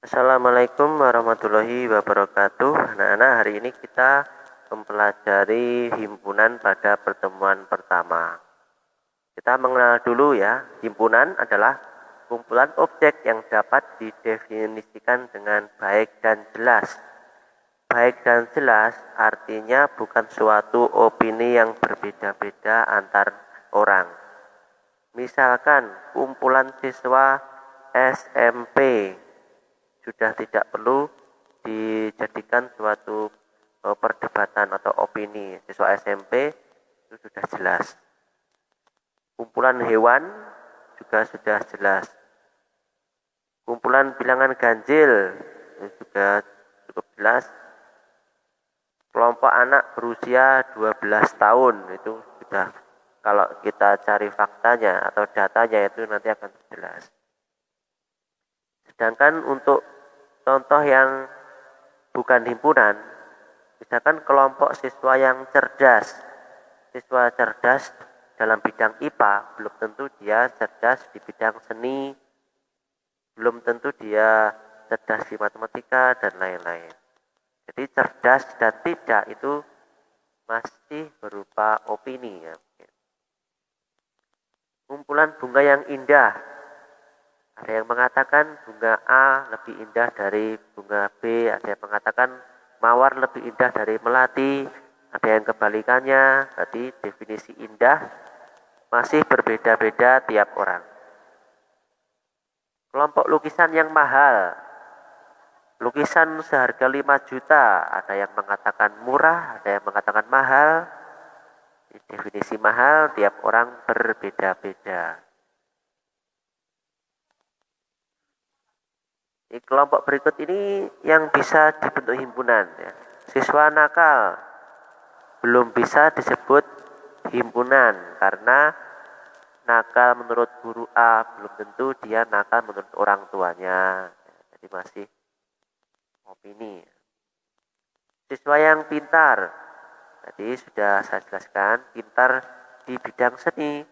Assalamualaikum warahmatullahi wabarakatuh. Anak-anak, hari ini kita mempelajari himpunan pada pertemuan pertama. Kita mengenal dulu ya, himpunan adalah kumpulan objek yang dapat didefinisikan dengan baik dan jelas. Baik dan jelas artinya bukan suatu opini yang berbeda-beda antar orang. Misalkan kumpulan siswa SMP sudah tidak perlu dijadikan suatu perdebatan atau opini. Siswa SMP itu sudah jelas. Kumpulan hewan juga sudah jelas. Kumpulan bilangan ganjil itu juga cukup jelas. Kelompok anak berusia 12 tahun itu sudah, kalau kita cari faktanya atau datanya itu nanti akan jelas. Sedangkan untuk contoh yang bukan himpunan, misalkan kelompok siswa yang cerdas. Siswa cerdas dalam bidang IPA, belum tentu dia cerdas di bidang seni, belum tentu dia cerdas di matematika, dan lain-lain. Jadi cerdas dan tidak itu masih berupa opini ya. Kumpulan bunga yang indah. Ada yang mengatakan bunga A lebih indah dari bunga B, ada yang mengatakan mawar lebih indah dari melati, ada yang kebalikannya. Berarti definisi indah masih berbeda-beda tiap orang. Kelompok lukisan yang mahal. Lukisan seharga 5 juta, ada yang mengatakan murah, ada yang mengatakan mahal. Definisi mahal tiap orang berbeda-beda. Di kelompok berikut ini yang bisa dibentuk himpunan ya. Siswa nakal belum bisa disebut himpunan karena nakal menurut guru A belum tentu dia nakal menurut orang tuanya. Jadi masih opini. Siswa yang pintar, tadi sudah saya jelaskan, pintar di bidang seni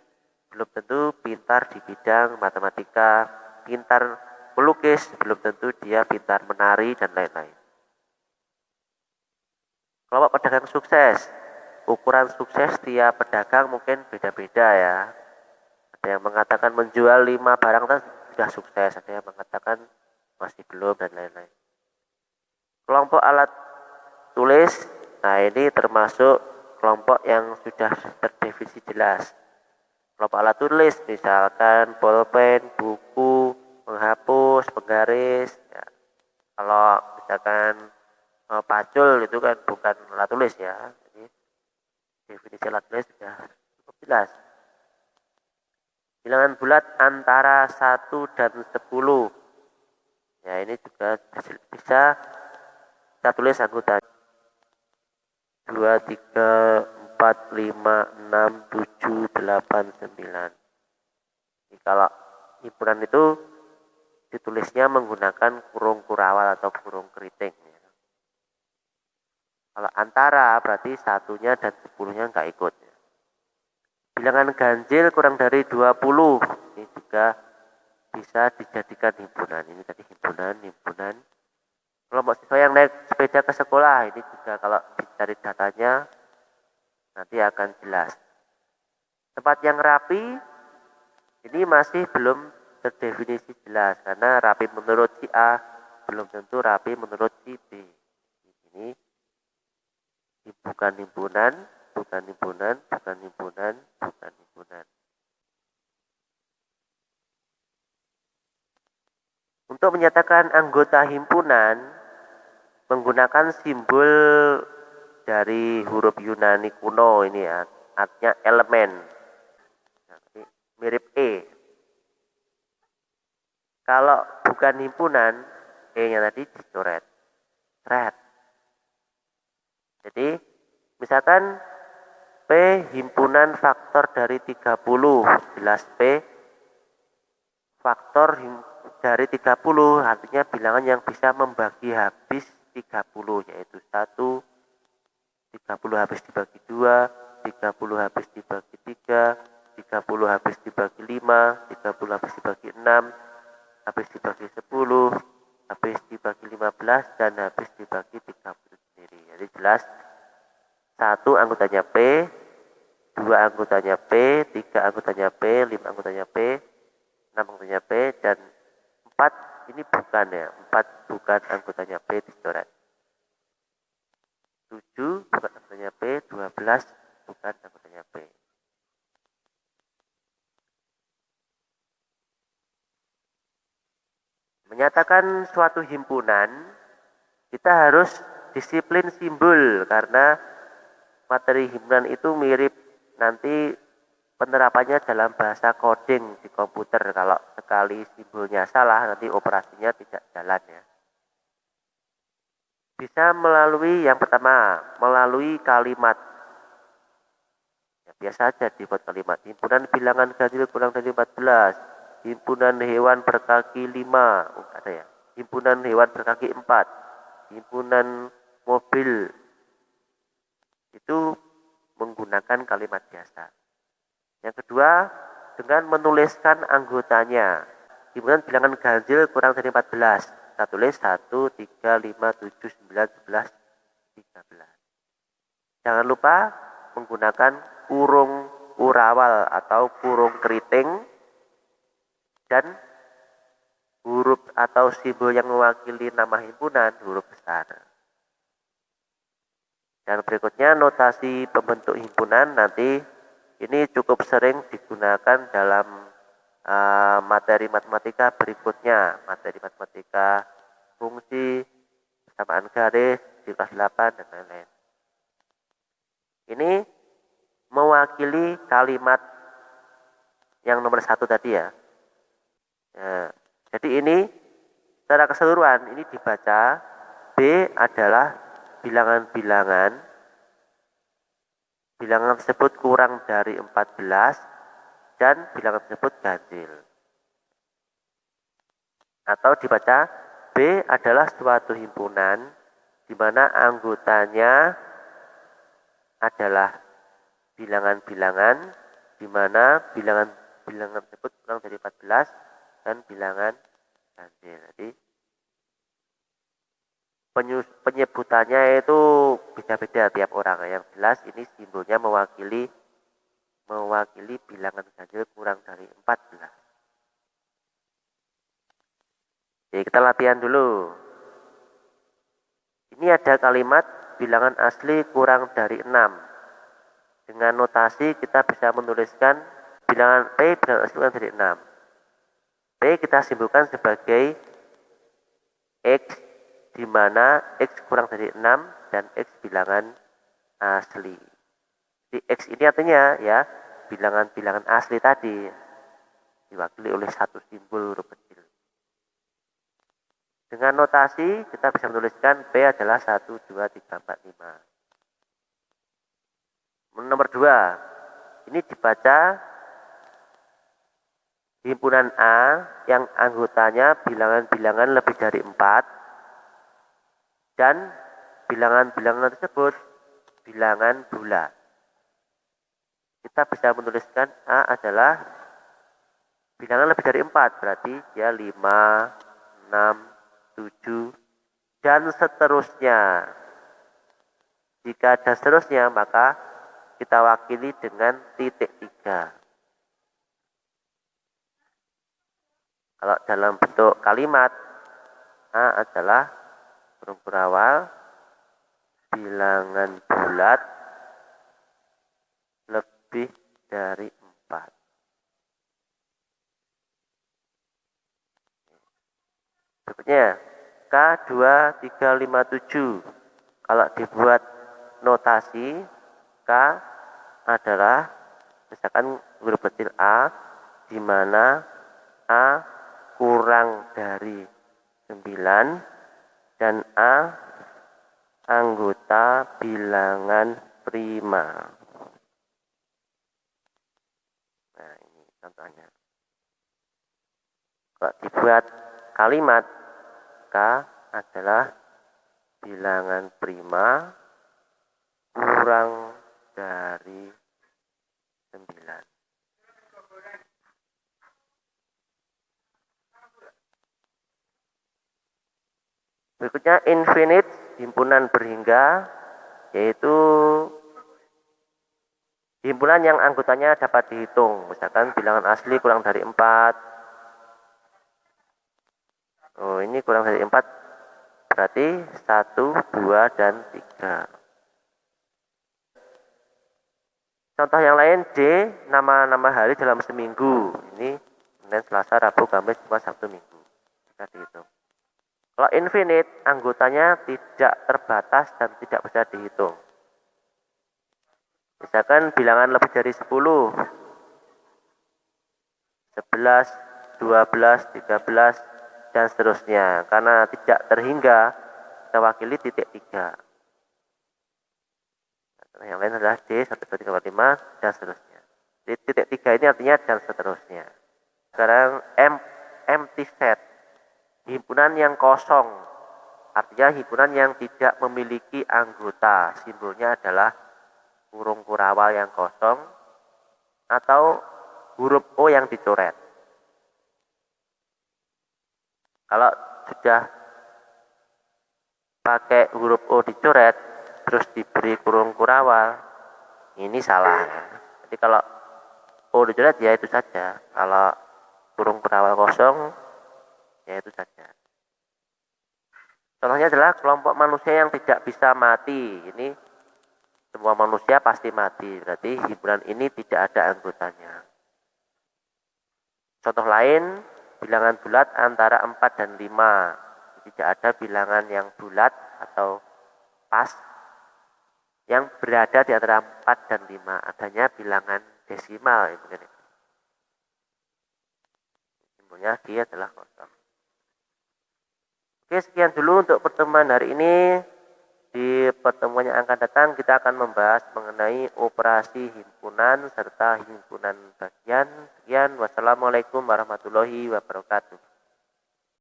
belum tentu pintar di bidang matematika, pintar melukis belum tentu dia pintar menari, dan lain-lain. Kelompok pedagang sukses, ukuran sukses tiap pedagang mungkin beda-beda ya. Ada yang mengatakan menjual 5 barang sudah sukses, ada yang mengatakan masih belum, dan lain-lain. Kelompok alat tulis, nah ini termasuk kelompok yang sudah terdefinisi jelas. Kelompok alat tulis misalkan pulpen, buku, menghapus, penggaris ya. Kalau misalkan pacul itu kan bukan alat tulis ya. Jadi definisi alat tulis sudah cukup jelas. Bilangan bulat antara 1 dan 10. Ya ini juga bisa kita tulis anggota 2, 3, 4, 5, 6, 7, 8, 9. Jadi kalau himpunan itu ditulisnya menggunakan kurung kurawal atau kurung keriting. Ya. Kalau antara berarti 1-nya dan 10-nya nggak ikut. Ya. Bilangan ganjil kurang dari 20. Ini juga bisa dijadikan himpunan. Ini tadi himpunan. Kelompok siswa yang naik sepeda ke sekolah, ini juga kalau dicari datanya nanti akan jelas. Tempat yang rapi, ini masih belum terdefinisi jelas karena rapi menurut si A belum tentu rapi menurut si B. Ini bukan himpunan. Untuk menyatakan anggota himpunan menggunakan simbol dari huruf Yunani kuno ini ya, artinya elemen. Mirip E. Kalau bukan himpunan, E-nya tadi dicoret. Red. Jadi, misalkan P himpunan faktor dari 30, jelas P faktor dari 30 artinya bilangan yang bisa membagi habis 30, yaitu 1, 30 habis dibagi 2, 30 habis dibagi 3, 30 habis dibagi 5, 30 habis dibagi 6, habis dibagi 10, habis dibagi 15 dan habis dibagi 30 sendiri. Jadi jelas 1 anggotanya P, 2 anggotanya P, 3 anggotanya P, 5 anggotanya P, 6 anggotanya P, dan 4 ini bukan ya, 4 bukan anggotanya P dicoret. 7 bukan anggotanya P, 12 bukan anggotanya P. Menyatakan suatu himpunan, kita harus disiplin simbol karena materi himpunan itu mirip nanti penerapannya dalam bahasa coding di komputer. Kalau sekali simbolnya salah, nanti operasinya tidak jalan ya. Bisa melalui yang pertama, melalui kalimat. Ya, biasa aja dibuat kalimat. Himpunan bilangan ganjil kurang dari 14. Himpunan hewan berkaki 5. Ada ya. Himpunan hewan berkaki 4. Himpunan mobil. Itu menggunakan kalimat biasa. Yang kedua, dengan menuliskan anggotanya. Himpunan bilangan ganjil kurang dari 14. Kita tulis 1, 3, 5, 7, 9, 11, 13. Jangan lupa menggunakan kurung urawal atau kurung keriting dan huruf atau simbol yang mewakili nama himpunan huruf besar. Dan berikutnya notasi pembentuk himpunan nanti ini cukup sering digunakan dalam materi matematika berikutnya, materi matematika fungsi, persamaan garis di kelas 8 dan lain-lain. Ini mewakili kalimat yang nomor 1 tadi ya. Nah, jadi ini secara keseluruhan ini dibaca B adalah bilangan-bilangan. Bilangan tersebut kurang dari 14 dan bilangan tersebut ganjil. Atau dibaca B adalah suatu himpunan di mana anggotanya adalah bilangan-bilangan di mana bilangan tersebut kurang dari 14 dan bilangan ganjil. Jadi penyebutannya itu beda-beda tiap orang. Yang jelas ini simbolnya mewakili bilangan ganjil kurang dari 14. Jadi kita latihan dulu. Ini ada kalimat bilangan asli kurang dari 6. Dengan notasi kita bisa menuliskan bilangan P bilangan asli kurang dari 6. P kita simbolkan sebagai X di mana X kurang dari 6 dan X bilangan asli. Di X ini artinya ya bilangan-bilangan asli tadi diwakili oleh satu simbol huruf kecil. Dengan notasi kita bisa menuliskan P adalah 1, 2, 3, 4, 5. Nomor 2, ini dibaca himpunan A yang anggotanya bilangan-bilangan lebih dari 4 dan bilangan-bilangan tersebut bilangan bulat. Kita bisa menuliskan A adalah bilangan lebih dari 4, berarti dia 5, 6, 7, dan seterusnya. Jika ada seterusnya, maka kita wakili dengan titik 3. Kalau dalam bentuk kalimat, A adalah huruf berawal, bilangan bulat, lebih dari 4. Berikutnya, K2, 3, 5, 7. Kalau dibuat notasi, K adalah misalkan huruf kecil A, di mana A kurang dari 9 dan A anggota bilangan prima. Nah, ini contohnya. Kalau dibuat kalimat, K adalah bilangan prima kurang dari 9. Berikutnya infinite, himpunan berhingga, yaitu himpunan yang anggotanya dapat dihitung. Misalkan bilangan asli kurang dari 4. Oh, ini kurang dari 4, berarti 1, 2, dan 3. Contoh yang lain, D, nama-nama hari dalam seminggu. Ini Senin, Selasa, Rabu, Kamis, Jumat, Sabtu, Minggu. Bisa dihitung. Kalau infinite, anggotanya tidak terbatas dan tidak bisa dihitung. Misalkan bilangan lebih dari 10, 11, 12, 13, dan seterusnya. Karena tidak terhingga, kita wakili titik 3. Yang lain adalah D, 1, 2, 3, 4, 5, dan seterusnya. Di titik 3 ini artinya dan seterusnya. Sekarang empty set, himpunan yang kosong, artinya himpunan yang tidak memiliki anggota. Simbolnya adalah kurung kurawal yang kosong atau huruf O yang dicoret. Kalau sudah pakai huruf O dicoret, terus diberi kurung kurawal, ini salah. Jadi kalau O dicoret ya itu saja. Kalau kurung kurawal kosong, ya itu saja. Contohnya adalah kelompok manusia yang tidak bisa mati. Ini semua manusia pasti mati. Berarti himpunan ini tidak ada anggotanya. Contoh lain, bilangan bulat antara 4 dan 5. Tidak ada bilangan yang bulat atau pas yang berada di antara 4 dan 5. Adanya bilangan desimal. Simbolnya G adalah kosong. Oke, sekian dulu untuk pertemuan hari ini. Di pertemuan yang akan datang kita akan membahas mengenai operasi himpunan serta himpunan bagian. Sekian, wassalamualaikum warahmatullahi wabarakatuh.